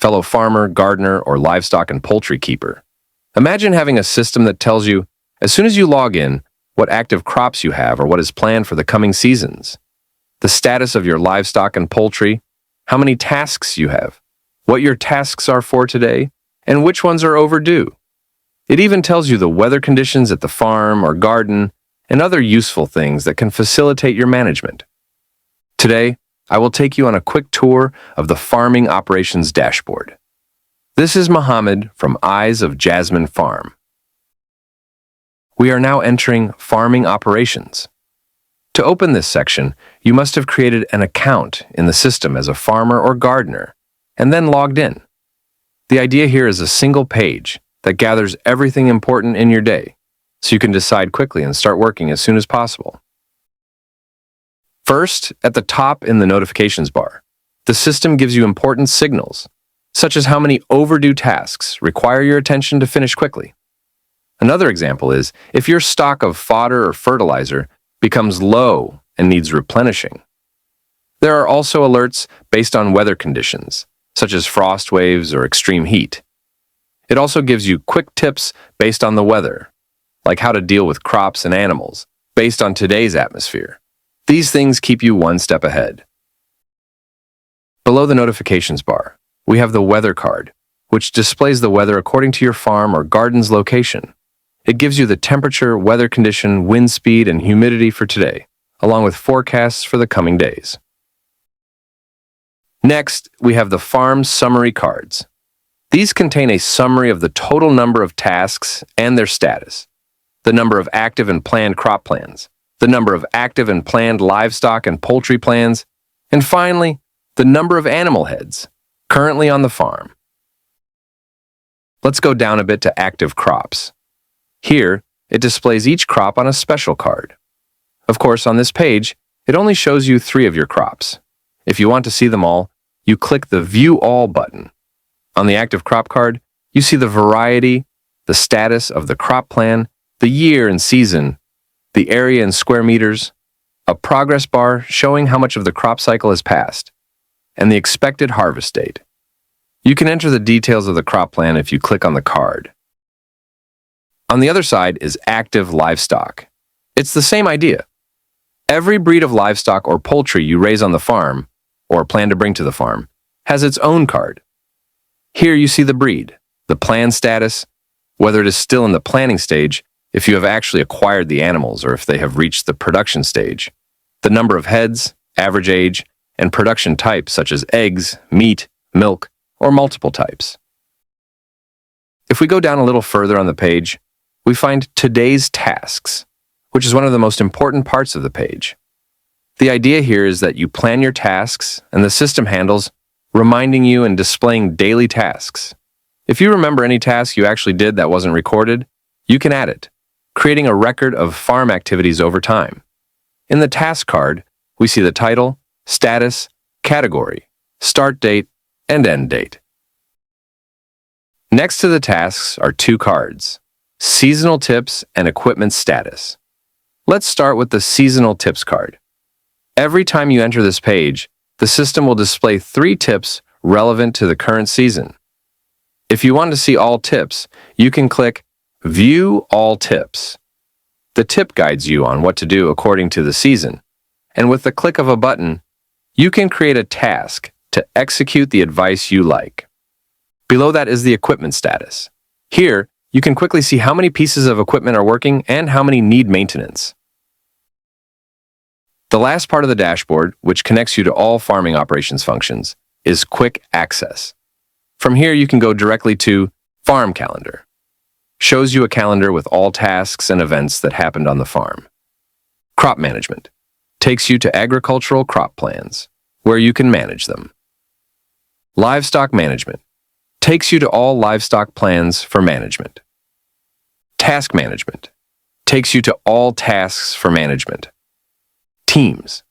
fellow farmer, gardener, or livestock and poultry keeper. Imagine having a system that tells you, as soon as you log in, what active crops you have or what is planned for the coming seasons, the status of your livestock and poultry, how many tasks you have, what your tasks are for today, and which ones are overdue. It even tells you the weather conditions at the farm or garden and other useful things that can facilitate your management. Today, I will take you on a quick tour of the Farming Operations Dashboard. This is Mohammed from Eyes of Jasmine Farm. We are now entering Farming Operations. To open this section, you must have created an account in the system as a farmer or gardener, and then logged in. The idea here is a single page that gathers everything important in your day, so you can decide quickly and start working as soon as possible. First, at the top in the notifications bar, the system gives you important signals, such as how many overdue tasks require your attention to finish quickly. Another example is if your stock of fodder or fertilizer becomes low and needs replenishing. There are also alerts based on weather conditions, such as frost waves or extreme heat. It also gives you quick tips based on the weather, like how to deal with crops and animals based on today's atmosphere. These things keep you one step ahead. Below the notifications bar, we have the weather card, which displays the weather according to your farm or garden's location. It gives you the temperature, weather condition, wind speed, and humidity for today, along with forecasts for the coming days. Next, we have the farm summary cards. These contain a summary of the total number of tasks and their status, the number of active and planned crop plans, the number of active and planned livestock and poultry plans, and finally, the number of animal heads currently on the farm. Let's go down a bit to active crops. Here, it displays each crop on a special card. Of course, on this page, it only shows you 3 of your crops. If you want to see them all, you click the View All button. On the active crop card, you see the variety, the status of the crop plan, the year and season, the area in square meters, a progress bar showing how much of the crop cycle has passed, and the expected harvest date. You can enter the details of the crop plan if you click on the card. On the other side is active livestock. It's the same idea. Every breed of livestock or poultry you raise on the farm, or plan to bring to the farm, has its own card. Here you see the breed, the plan status, whether it is still in the planning stage, if you have actually acquired the animals or if they have reached the production stage, the number of heads, average age, and production types such as eggs, meat, milk, or multiple types. If we go down a little further on the page, we find today's tasks, which is one of the most important parts of the page. The idea here is that you plan your tasks and the system handles reminding you and displaying daily tasks. If you remember any task you actually did that wasn't recorded, you can add it, creating a record of farm activities over time. In the task card, we see the title, status, category, start date, and end date. Next to the tasks are 2 cards, seasonal tips and equipment status. Let's start with the seasonal tips card. Every time you enter this page, the system will display 3 tips relevant to the current season. If you want to see all tips, you can click View All Tips. The tip guides you on what to do according to the season, and with the click of a button, you can create a task to execute the advice you like. Below that is the equipment status. Here, you can quickly see how many pieces of equipment are working and how many need maintenance. The last part of the dashboard, which connects you to all farming operations functions, is Quick Access. From here, you can go directly to Farm Calendar. Shows you a calendar with all tasks and events that happened on the farm. Crop Management takes you to agricultural crop plans, where you can manage them. Livestock Management takes you to all livestock plans for management. Task Management takes you to all tasks for management. Teams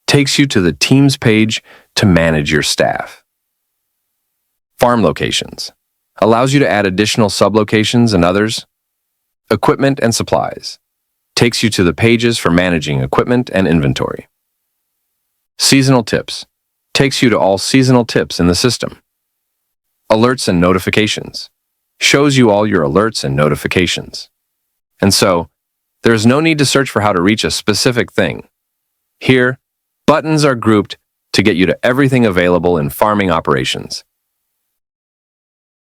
takes you to the Teams page to manage your staff. Farm Locations allows you to add additional sublocations and others. Equipment and Supplies takes you to the pages for managing equipment and inventory. Seasonal Tips takes you to all seasonal tips in the system. Alerts and notifications. Shows you all your alerts and notifications. And so, there is no need to search for how to reach a specific thing. Here, buttons are grouped to get you to everything available in farming operations.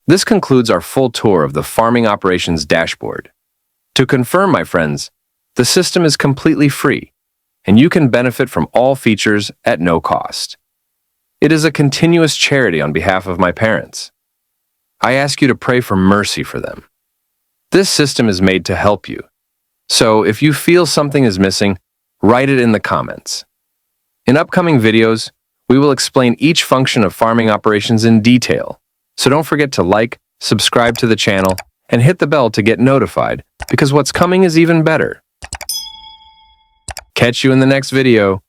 This concludes our full tour of the farming operations dashboard. To confirm, my friends, the system is completely free, and you can benefit from all features at no cost. It is a continuous charity on behalf of my parents. I ask you to pray for mercy for them. This system is made to help you. So if you feel something is missing, write it in the comments. In upcoming videos, we will explain each function of farming operations in detail. So don't forget to like, subscribe to the channel, and hit the bell to get notified, because what's coming is even better. Catch you in the next video.